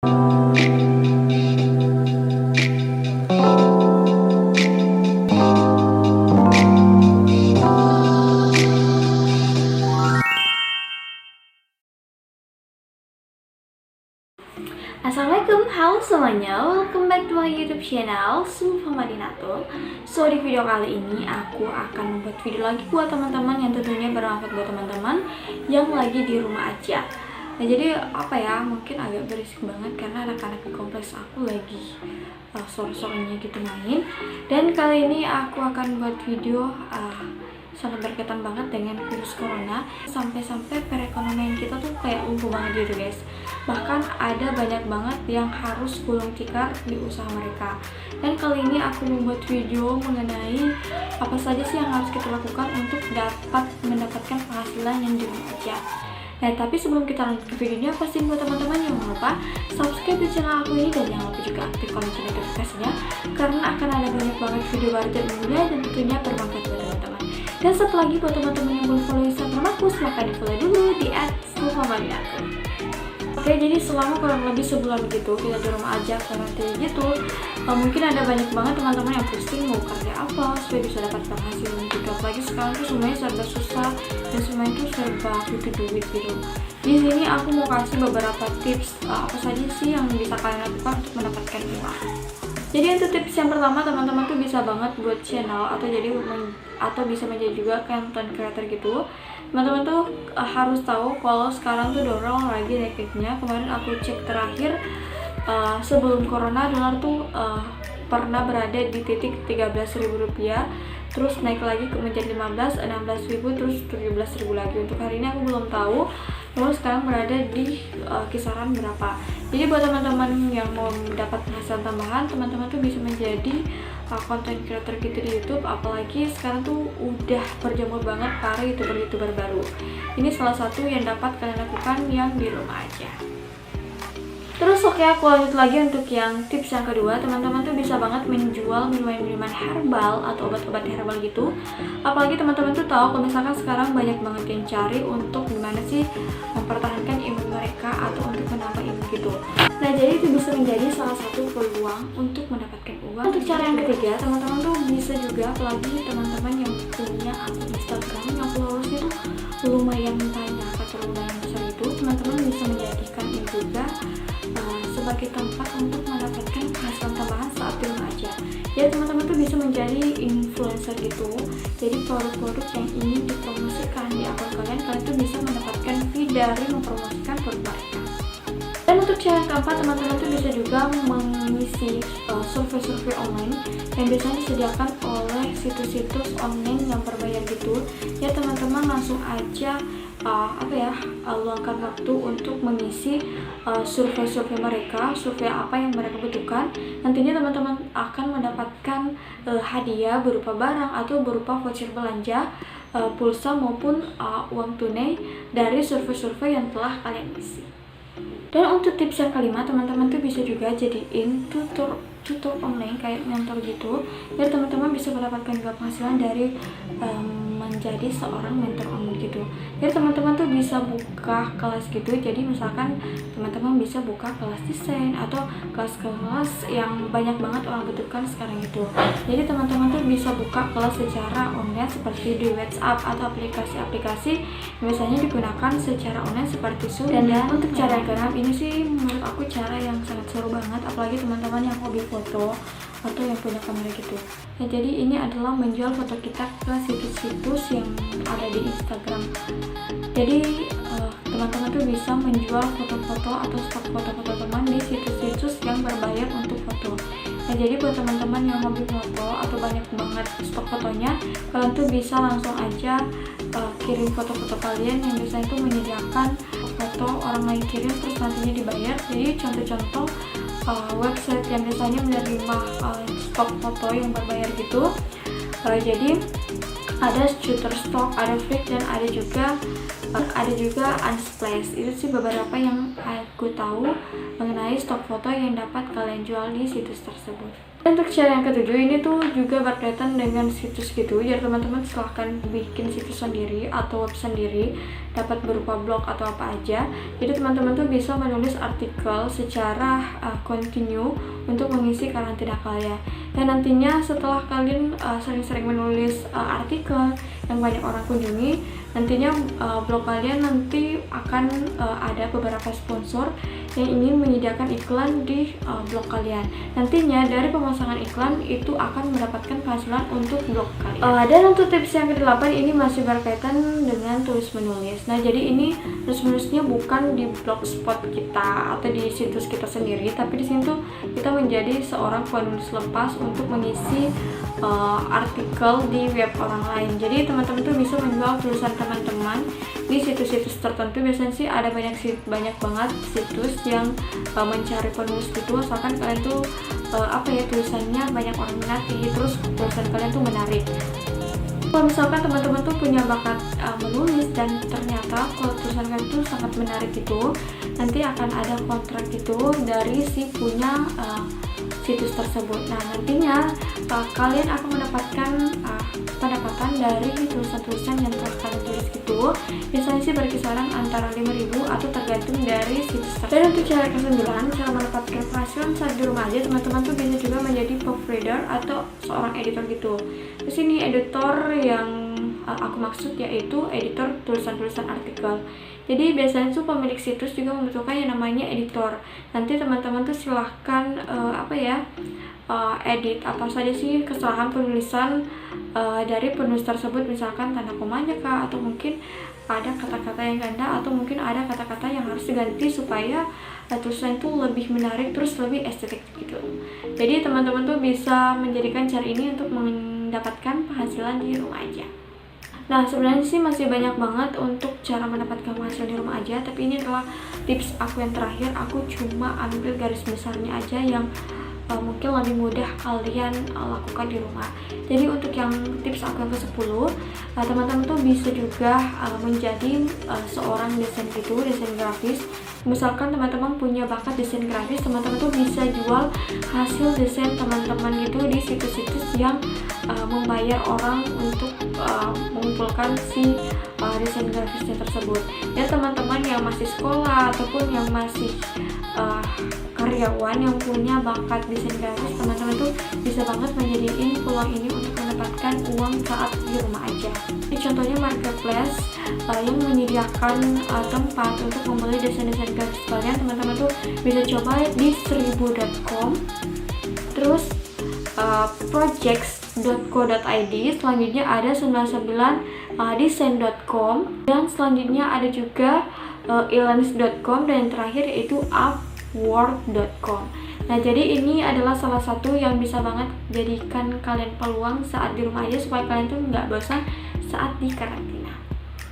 Assalamualaikum, halo semuanya, welcome back to my YouTube channel Sulfa Madinatul. So di video kali ini aku akan membuat video lagi buat teman-teman yang tentunya bermanfaat buat teman-teman yang lagi di rumah aja. Nah jadi apa ya, mungkin agak berisik banget karena anak-anak di kompleks aku lagi sore-sorenya gitu main. Dan kali ini aku akan buat video sangat berkaitan banget dengan virus corona, sampai-sampai perekonomian kita tuh kayak lumpuh banget gitu guys. Bahkan ada banyak banget yang harus gulung tikar di usaha mereka. Dan kali ini aku membuat video mengenai apa saja sih yang harus kita lakukan untuk dapat mendapatkan penghasilan yang di rumah aja. Nah, tapi sebelum kita lanjut ke videonya, pastiin buat teman-teman jangan lupa subscribe di channel aku ini dan jangan lupa juga aktifkan lonceng notifikasinya karena akan ada banyak banget video baru dan mudah dan tentunya bermanfaat buat teman-teman. Dan satu lagi buat teman-teman yang belum follow Instagram aku, silahkan di follow dulu di @sulfamadinatul. Oke, jadi selama kurang lebih sebulan gitu kita di rumah aja karantina gitu, mungkin ada banyak banget teman-teman yang pusing mau kerja apa supaya bisa dapat penghasilan gitu. Apalagi sekarang tuh semuanya serba susah dan semuanya tuh serba butuh duit gitu. Di sini aku mau kasih beberapa tips apa saja sih yang bisa kalian lakukan untuk mendapatkan uang. Jadi untuk tips yang pertama, teman-teman tuh bisa banget buat channel atau bisa menjadi juga content creator gitu. Teman-teman tuh harus tahu kalau sekarang tuh dorong lagi naiknya. Kemarin aku cek terakhir sebelum corona dolar tuh pernah berada di titik Rp13.000, terus naik lagi ke menjadi 15, 16.000, terus 17.000 lagi. Untuk hari ini aku belum tahu lalu sekarang berada di kisaran berapa. Jadi buat teman-teman yang mau mendapat penghasilan tambahan, teman-teman tuh bisa menjadi content creator gitu di YouTube. Apalagi sekarang tuh udah berjamur banget para youtuber baru. Ini salah satu yang dapat kalian lakukan yang di rumah aja. Terus oke, aku lanjut lagi untuk yang tips yang kedua. Teman-teman tuh bisa banget menjual minuman-minuman herbal atau obat-obat herbal gitu. Apalagi teman-teman tuh tahu kalau misalkan sekarang banyak banget yang cari untuk gimana sih mempertahankan imun mereka atau untuk menambah imun gitu. Nah jadi itu bisa menjadi salah satu peluang untuk mendapatkan uang. Untuk cara yang ketiga, teman-teman tuh bisa juga, apalagi teman-teman yang punya akun Instagram yang followersnya tuh lumayan banyak atau lumayan besar itu, teman-teman bisa menjadikan ini juga sebagai tempat untuk mendapatkan penghasilan tambahan saat di rumah aja. Jadi teman-teman tuh bisa menjadi influencer gitu. Jadi produk-produk yang ingin dipromosikan di akun kalian tuh bisa mendapatkan fee dari mempromosikan produk mereka. Dan untuk cara yang keempat, teman-teman tuh bisa juga mengisi survei-survei online yang biasanya disediakan oleh situs-situs online yang berbayar gitu. Ya teman-teman langsung aja luangkan waktu untuk mengisi survei-survei mereka, survei apa yang mereka butuhkan. Nantinya teman-teman akan mendapatkan hadiah berupa barang atau berupa voucher belanja, pulsa maupun uang tunai dari survei-survei yang telah kalian isi. Dan untuk tips yang kelima, teman-teman tuh bisa juga jadiin tutor online kayak mentor gitu, biar teman-teman bisa mendapatkan juga penghasilan dari menjadi seorang mentor online gitu. Jadi teman-teman tuh bisa buka kelas gitu. Jadi misalkan teman-teman bisa buka kelas desain atau kelas-kelas yang banyak banget orang butuhkan sekarang itu. Jadi teman-teman tuh bisa buka kelas secara online seperti di WhatsApp atau aplikasi-aplikasi yang biasanya digunakan secara online seperti Zoom. Dan untuk cara yang keenam, ini sih menurut aku cara yang sangat seru banget, apalagi teman-teman yang hobi foto atau yang punya kamera gitu. Nah, jadi ini adalah menjual foto kita ke situs-situs yang ada di Instagram. Jadi teman-teman tuh bisa menjual foto-foto atau stok foto-foto teman di situs-situs yang berbayar untuk foto. Nah jadi buat teman-teman yang hobi foto atau banyak banget stok fotonya, kalian tuh bisa langsung aja kirim foto-foto kalian yang biasanya tuh menyediakan foto orang lain kirim terus nantinya dibayar. Jadi contoh-contoh website yang biasanya menerima stok foto yang berbayar gitu. Jadi ada Shutterstock, ada Flick, dan ada juga Unsplash. Itu sih beberapa yang aku tahu mengenai stok foto yang dapat kalian jual di situs tersebut. Dan Untuk cara yang ketujuh ini tuh juga berkaitan dengan situs gitu. Jadi teman-teman silahkan bikin situs sendiri atau web sendiri, dapat berupa blog atau apa aja. Jadi teman-teman tuh bisa menulis artikel secara kontinu untuk mengisi karantina kalian. Dan nantinya setelah kalian sering-sering menulis artikel yang banyak orang kunjungi, nantinya blog kalian nanti akan ada beberapa sponsor yang ingin menyediakan iklan di blog kalian. Nantinya dari pemasangan iklan itu akan mendapatkan penghasilan untuk blog kalian. Dan untuk tips yang ke-8 ini masih berkaitan dengan tulis menulis. Nah, jadi ini tulis menulisnya bukan di blogspot kita atau di situs kita sendiri, tapi di sini tuh kita menjadi seorang penulis lepas untuk mengisi artikel di web orang lain. Jadi teman-teman tuh bisa menjual tulisan teman-teman di situs-situs tertentu. Biasanya sih ada banyak banget situs yang mencari penulis gitu, asalkan kalian tuh tulisannya banyak orang minati, terus tulisan kalian tuh menarik. Kalau misalkan teman-teman tuh punya bakat menulis dan ternyata kalau tulisan kalian tuh sangat menarik gitu, nanti akan ada kontrak gitu dari si punya situs tersebut. Nah, nantinya kalian akan mendapatkan pendapatan dari tulisan-tulisan yang telah kalian tulis gitu. Biasanya sih berkisaran antara 5.000 atau tergantung dari situs tersebut. Dan untuk cara ke-9, cara mendapatkan penghasilan saat di rumah aja, teman-teman tuh bisa juga menjadi proofreader atau seorang editor gitu. Di sini editor yang aku maksud yaitu editor tulisan-tulisan artikel. Jadi biasanya tuh pemilik situs juga membutuhkan yang namanya editor. Nanti teman-teman tuh silahkan edit apa saja sih kesalahan penulisan dari penulis tersebut, misalkan tanda komanya kah, atau mungkin ada kata-kata yang ganda, atau mungkin ada kata-kata yang harus diganti supaya tulisan itu lebih menarik terus lebih estetik gitu. Jadi teman-teman tuh bisa menjadikan cara ini untuk mendapatkan penghasilan di rumah aja. Nah, sebenarnya sih masih banyak banget untuk cara mendapatkan penghasilan di rumah aja, tapi ini adalah tips aku yang terakhir. Aku cuma ambil garis besarnya aja yang mungkin lebih mudah kalian lakukan di rumah. Jadi untuk yang tips aku yang ke-10, teman-teman tuh bisa juga menjadi seorang desain gitu, desain grafis. Misalkan teman-teman punya bakat desain grafis, teman-teman tuh bisa jual hasil desain teman-teman gitu di situs-situs yang membayar orang untuk mengumpulkan si desain grafisnya tersebut. Ya, teman-teman yang masih sekolah ataupun yang masih karyawan yang punya bakat desain grafis, teman-teman tuh bisa banget menjadiin peluang ini untuk mendapatkan uang saat di rumah aja. Ini contohnya marketplace yang menyediakan tempat untuk membeli desain-desain grafis kalian. Teman-teman tuh bisa coba di 1000.com, terus projects.co.id, selanjutnya ada 99design.com, dan selanjutnya ada juga elance.com, dan yang terakhir yaitu upwork.com. Nah, jadi ini adalah salah satu yang bisa banget jadikan kalian peluang saat di rumah aja, supaya kalian tuh nggak bosan saat di karantina.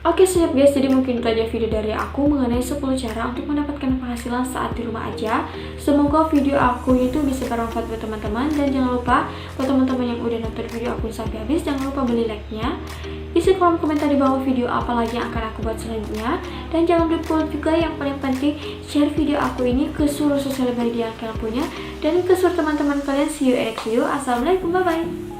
Oke, siap guys, jadi mungkin itu aja video dari aku mengenai 10 cara untuk mendapatkan penghasilan saat di rumah aja. Semoga video aku itu bisa bermanfaat buat teman-teman, dan jangan lupa buat teman-teman yang udah nonton video aku sampai habis, jangan lupa beli like-nya. Isi kolom komentar di bawah video apa lagi yang akan aku buat selanjutnya, dan jangan lupa juga yang paling penting share video aku ini ke seluruh sosial media yang kalian punya dan ke seluruh teman-teman kalian. See you in next video. Assalamualaikum, bye bye.